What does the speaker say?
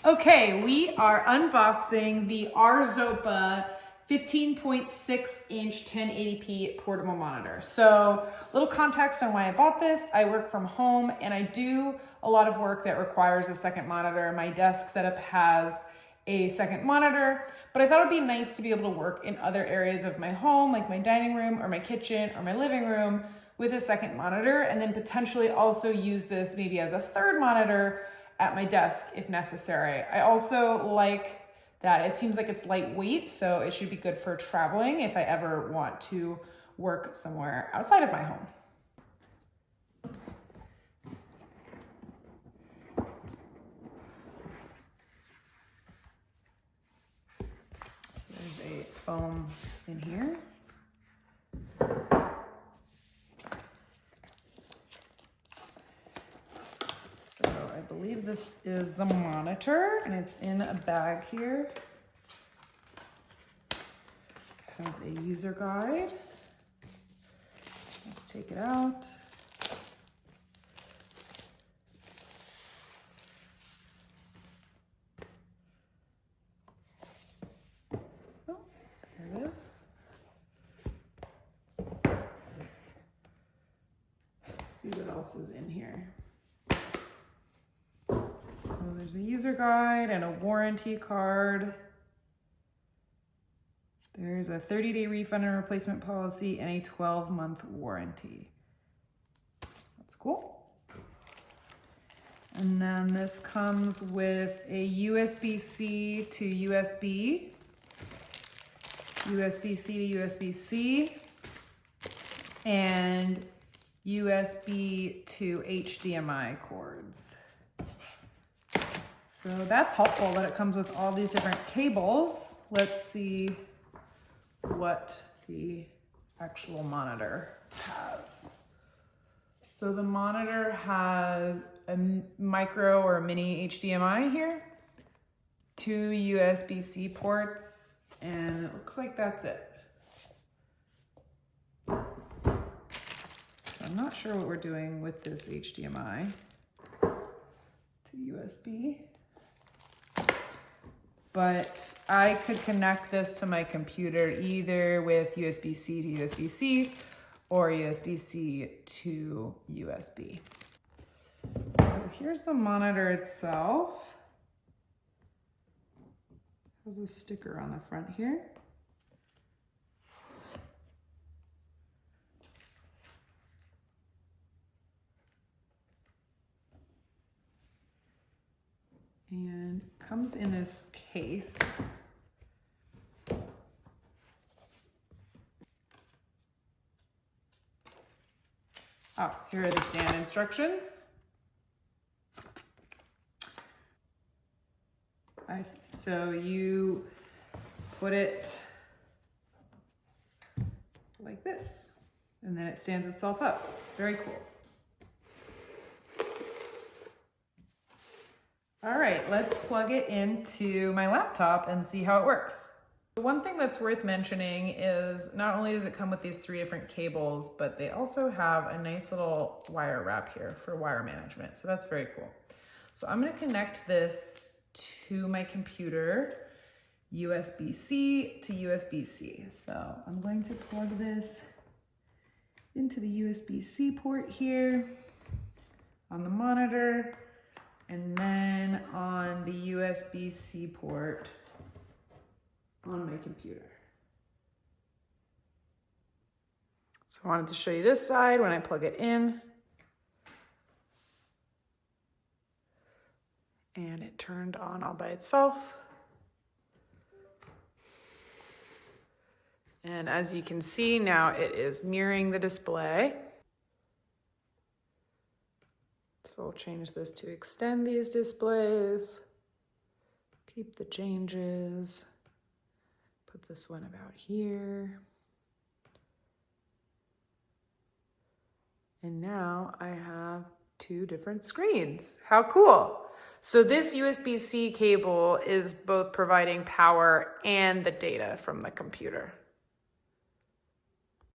Okay, we are unboxing the Arzopa 15.6-inch 1080p portable monitor. So, a little context on why I bought this. I work from home and I do a lot of work that requires a second monitor. My desk setup has a second monitor, but I thought it'd be nice to be able to work in other areas of my home, like my dining room or my kitchen or my living room with a second monitor, and then potentially also use this maybe as a third monitor at my desk if necessary. I also like that it seems like it's lightweight, so it should be good for traveling if I ever want to work somewhere outside of my home. So there's a foam in here. So I believe this is the monitor and it's in a bag here. It has a user guide. Let's take it out. Oh, there it is. Let's see what else is in here. So there's a user guide and a warranty card. There's a 30-day refund and replacement policy and a 12-month warranty. That's cool. And then this comes with a USB-C to USB, USB-C to USB-C, and USB to HDMI cords. So that's helpful that it comes with all these different cables. Let's see what the actual monitor has. So the monitor has a micro or mini HDMI here, 2 USB-C ports, and it looks like that's it. So I'm not sure what we're doing with this HDMI to USB. But I could connect this to my computer either with USB-C to USB-C or USB-C to USB. So here's the monitor itself. It has a sticker on the front here. And comes in this case. Oh, here are the stand instructions. I see. So you put it like this, and then it stands itself up. Very cool. All right, let's plug it into my laptop and see how it works. One thing that's worth mentioning is not only does it come with these 3 different cables, but they also have a nice little wire wrap here for wire management. So that's very cool. So I'm going to connect this to my computer, USB-C to USB-C. So I'm going to plug this into the USB-C port here on the monitor, and then on the USB-C port on my computer. So I wanted to show you this side when I plug it in. And it turned on all by itself. And as you can see now, it is mirroring the display. So we'll change this to extend these displays, keep the changes, put this one about here. And now I have 2 different screens. How cool. So this USB-C cable is both providing power and the data from the computer.